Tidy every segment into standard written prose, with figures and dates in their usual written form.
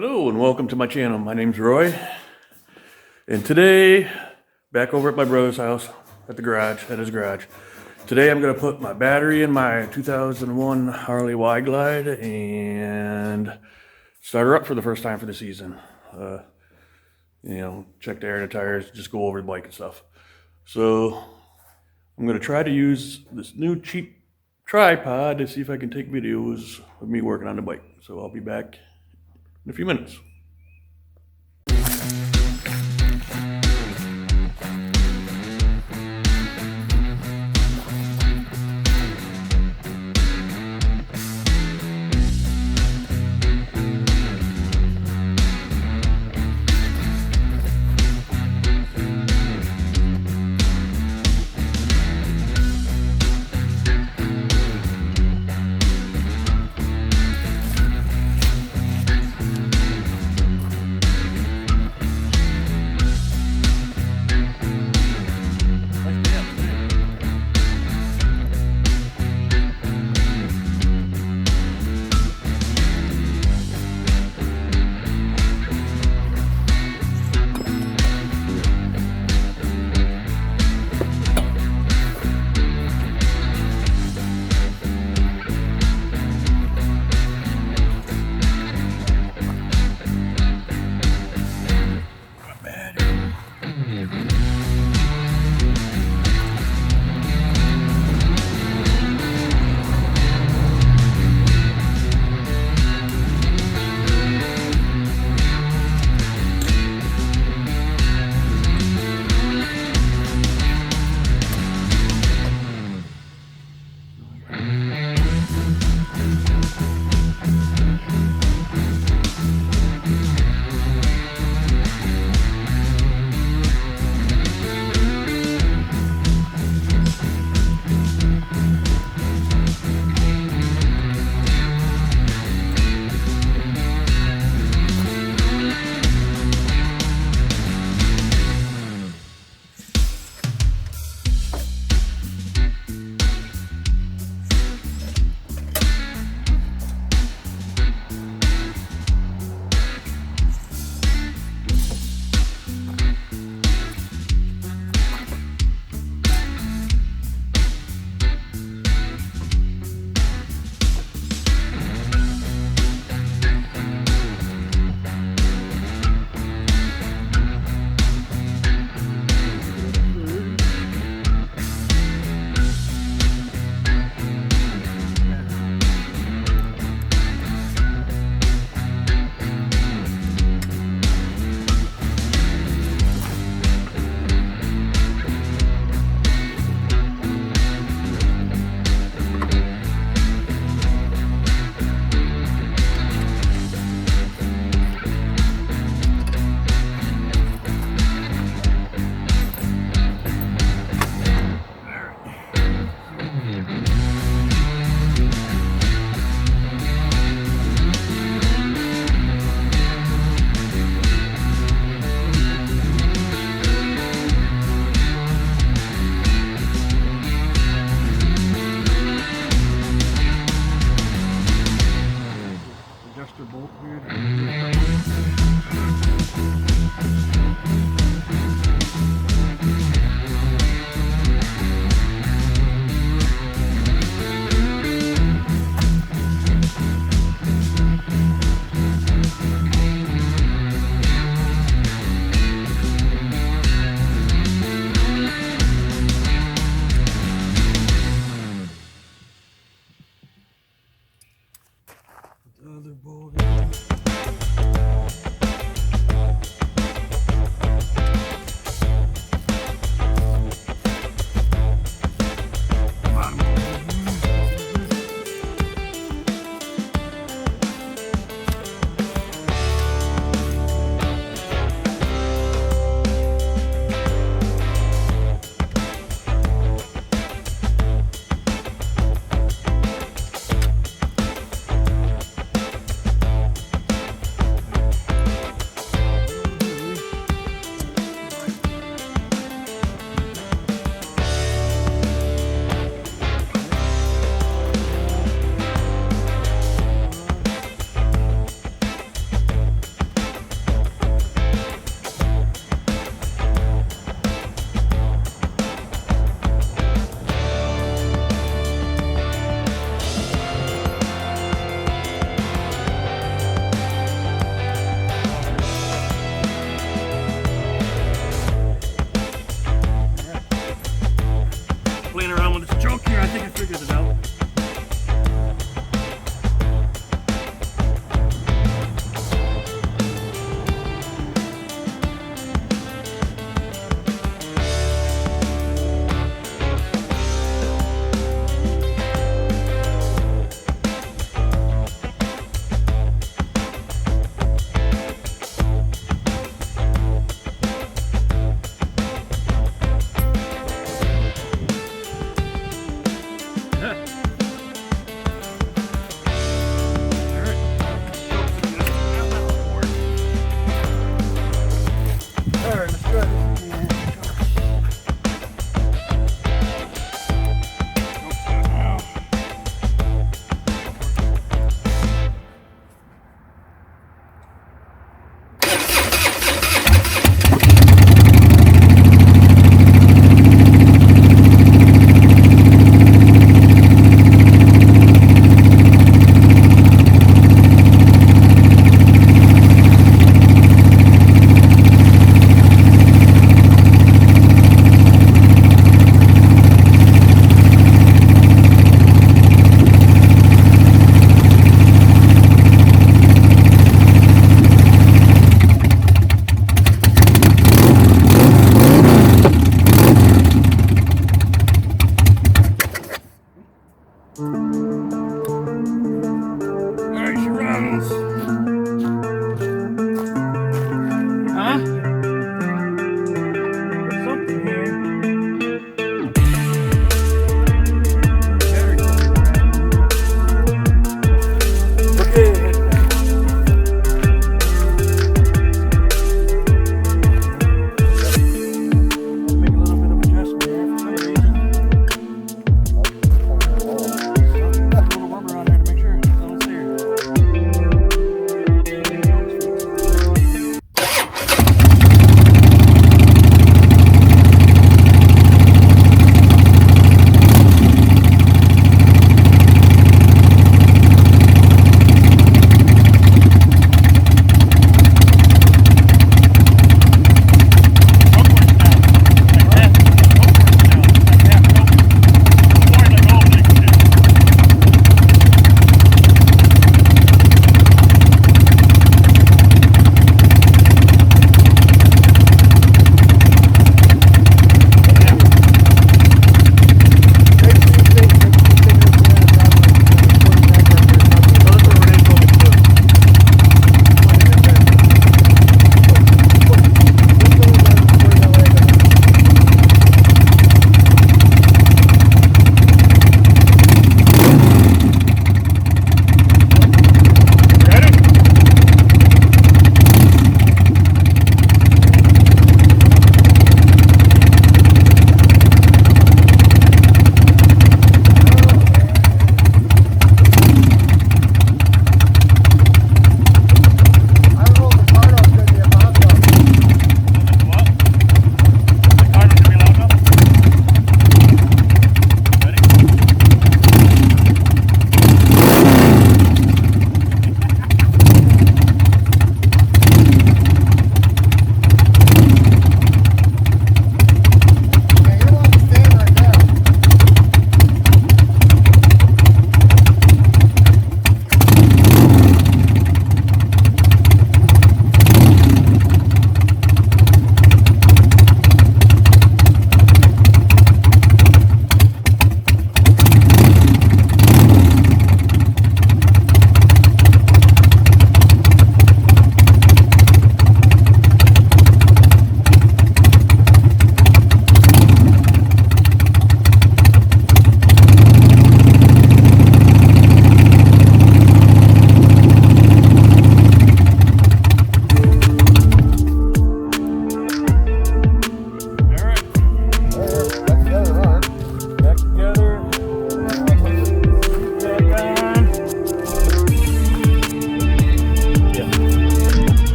Hello and welcome to my channel. My name's Roy, and today, back over at my brother's house at the garage, at his garage. Today I'm going to put my battery in my 2001 Harley Wide Glide and start her up for the first time for the season. Check the air and the tires, just go over the bike and stuff. So I'm going to try to use this new cheap tripod to see if I can take videos of me working on the bike. So I'll be back in a few minutes. Bolt here. The other bolt.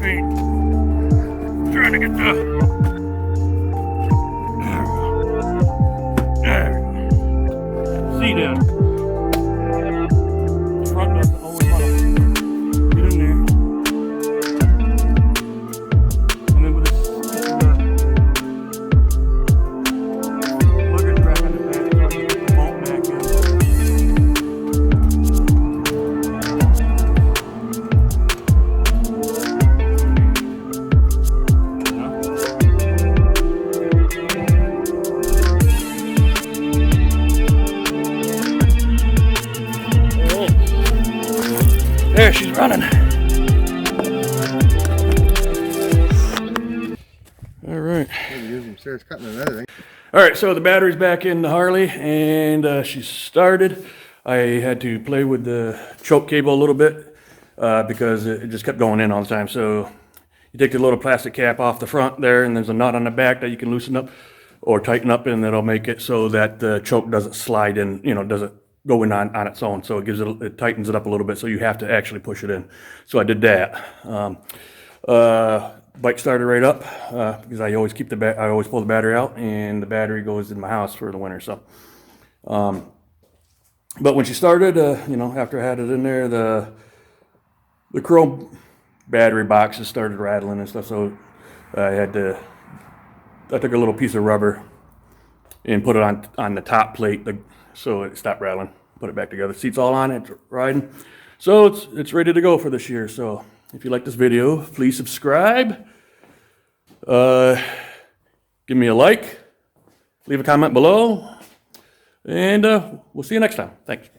feet. Trying to get the... There we go. See that? Front doesn't always want to get in there. And then with this luggage rack on the back, so I can get the bolt back in. There, she's running. All right. All right, so the battery's back in the Harley, and she started. I had to play with the choke cable a little bit because it just kept going in all the time. So you take the little plastic cap off the front there, and there's a nut on the back that you can loosen up or tighten up, and that'll make it so that the choke doesn't slide in, doesn't go in on its own. So it tightens it up a little bit, so you have to actually push it in. So I did that. Bike started right up because I always pull the battery out, and the battery goes in my house for the winter. So, but when she started, after I had it in there, the chrome battery boxes started rattling and stuff. So I took a little piece of rubber and put it on the top plate, so it stopped rattling. Put it back together. Seat's all on it, riding. So it's ready to go for this year. So if you like this video, please subscribe. Give me a like. Leave a comment below. And we'll see you next time. Thanks.